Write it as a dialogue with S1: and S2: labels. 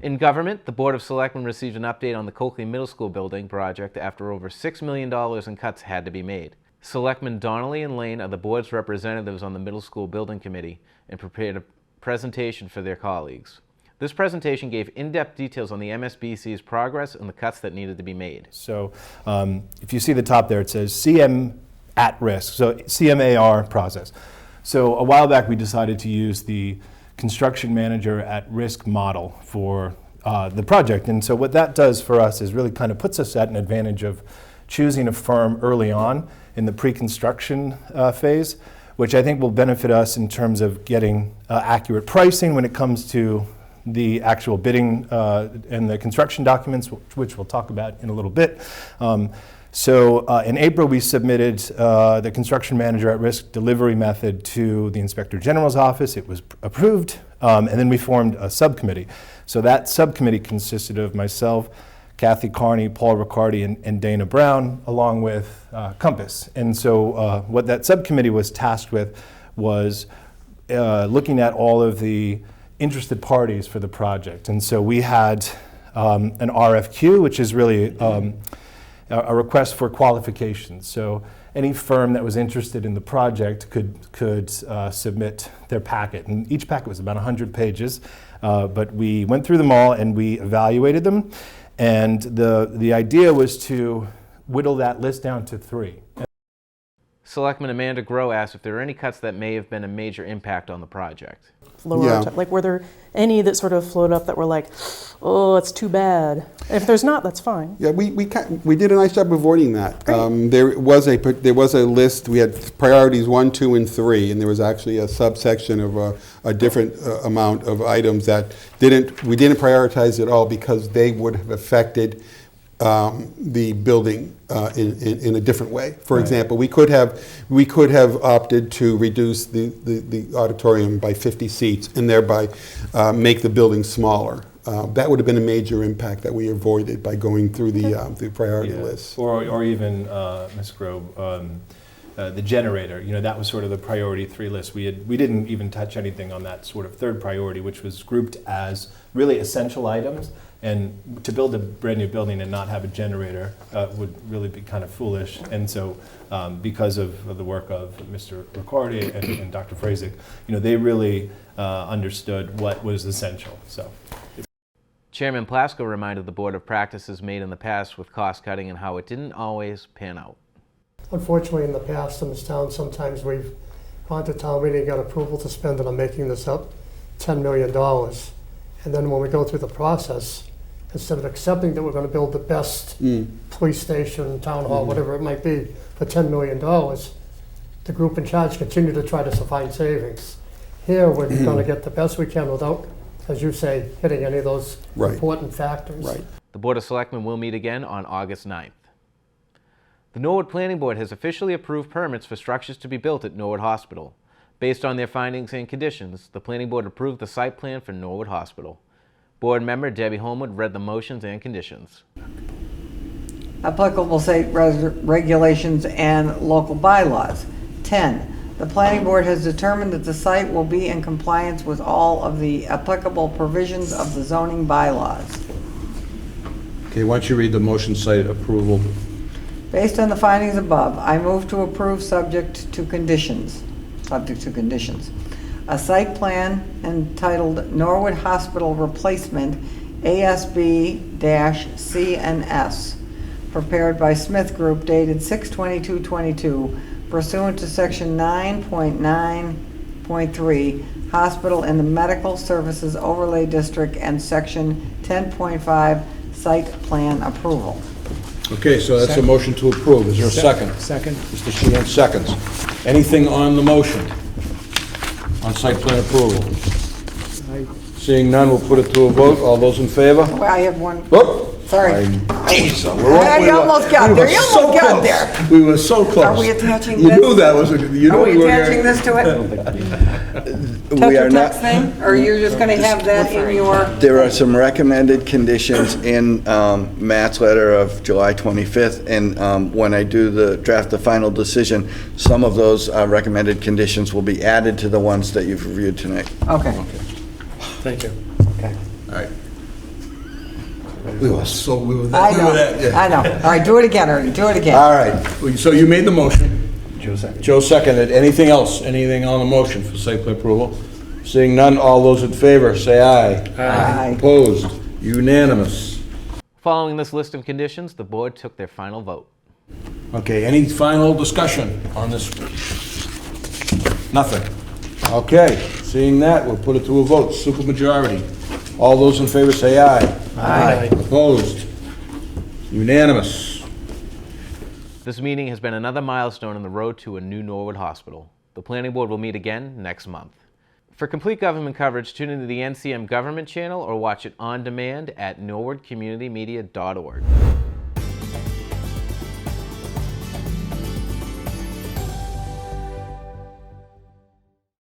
S1: In government, the Board of Selectmen received an update on the Coakley Middle School building project after over $6 million in cuts had to be made. Selectmen Donnelly and Lane are the board's representatives on the Middle School Building Committee and prepared a presentation for their colleagues. This presentation gave in-depth details on the MSBC's progress and the cuts that needed to be made.
S2: So if you see the top there, it says CM at risk, so CMAR process. So a while back we decided to use the construction manager at risk model for the project. And so what that does for us is really kind of puts us at an advantage of choosing a firm early on in the pre-construction phase, which I think will benefit us in terms of getting accurate pricing when it comes to the actual bidding and the construction documents, which we'll talk about in a little bit. So in April, we submitted the construction manager at risk delivery method to the Inspector General's office. It was approved, and then we formed a subcommittee. So that subcommittee consisted of myself, Kathy Carney, Paul Riccardi, and Dana Brown, along with Compass. And so what that subcommittee was tasked with was looking at all of the interested parties for the project. And so we had an RFQ, which is really a request for qualifications. So any firm that was interested in the project could submit their packet. And each packet was about 100 pages, but we went through them all and we evaluated them. And the idea was to whittle that list down to 3.
S1: Selectman Amanda Groh asked if there are any cuts that may have been a major impact on the project.
S3: Like, were there any that sort of floated up that were like, oh, it's too bad? If there's not, that's fine.
S4: Yeah, we did a nice job avoiding that. There was a list. We had priorities 1, 2, and 3, and there was actually a subsection of a different amount of items that we didn't prioritize at all because they would have affected the building in a different way. For example, we could have opted to reduce the auditorium by 50 seats and thereby make the building smaller. That would have been a major impact that we avoided by going through the priority list.
S2: Or even, Ms. Groh, the generator, that was sort of the priority 3 list. We didn't even touch anything on that sort of third priority, which was grouped as really essential items. And to build a brand new building and not have a generator would really be kind of foolish. And so because of the work of Mr. Riccardi and Dr. Frazek, they really understood what was essential. So.
S1: Chairman Plasko reminded the board of practices made in the past with cost cutting and how it didn't always pan out.
S5: Unfortunately, in the past in this town, sometimes we've gone to town meeting and got approval to spend, and I'm making this up, $10 million. And then when we go through the process, instead of accepting that we're going to build the best police station, town hall, whatever it might be, for $10 million, the group in charge continue to try to find savings. Here, we're going to get the best we can without, as you say, hitting any of those important factors.
S4: Right.
S1: The Board of Selectmen will meet again on August 9th. The Norwood Planning Board has officially approved permits for structures to be built at Norwood Hospital. Based on their findings and conditions, the Planning Board approved the site plan for Norwood Hospital. Board member Debbie Homewood read the motions and conditions.
S6: Applicable state regulations and local bylaws. 10. The Planning Board has determined that the site will be in compliance with all of the applicable provisions of the zoning bylaws.
S7: Okay, why don't you read the motion site approval?
S6: Based on the findings above, I move to approve subject to conditions. A site plan entitled Norwood Hospital Replacement ASB-CNS, prepared by Smith Group, dated 6/22/22, pursuant to section 9.9.3, Hospital in the Medical Services Overlay District, and section 10.5, Site Plan Approval.
S7: Okay, so that's a motion to approve. Is there a second?
S8: Second.
S7: Mr. Sheehan seconds. Anything on the motion? On site plan approval? Seeing none, we'll put it to a vote. All those in favor?
S6: Oh, I have one.
S7: Whoop.
S6: Sorry.
S7: You
S6: almost got there. You almost got there.
S7: We were so close.
S6: Are we attaching
S7: You
S6: this?
S7: knew that was a... You knew
S6: Are we
S7: we were
S6: attaching
S7: gonna-
S6: this to it?
S9: We are not.
S6: Text thing? Or you're just going to have that in your...
S9: There are some recommended conditions in Matt's letter of July 25th, and when I do draft the final decision, some of those recommended conditions will be added to the ones that you've reviewed tonight.
S6: Okay.
S8: Thank you.
S6: Okay.
S7: All right. We were so, we were
S6: I
S7: that, we
S6: know,
S7: were that, yeah.
S6: I know. All right, do it again, Ernie, do it again.
S7: All right, so you made the motion.
S2: Joe second.
S7: Joe seconded. Anything else? Anything on the motion for site plan approval? Seeing none, all those in favor, say aye.
S6: Aye.
S7: Opposed? Unanimous.
S1: Following this list of conditions, the board took their final vote.
S7: Okay, any final discussion on this? Nothing. Okay, seeing that, we'll put it to a vote, supermajority. All those in favor say aye.
S6: Aye.
S7: Opposed? Unanimous.
S1: This meeting has been another milestone on the road to a new Norwood hospital. The planning board will meet again next month. For complete government coverage, tune into the NCM government channel or watch it on demand at norwoodcommunitymedia.org.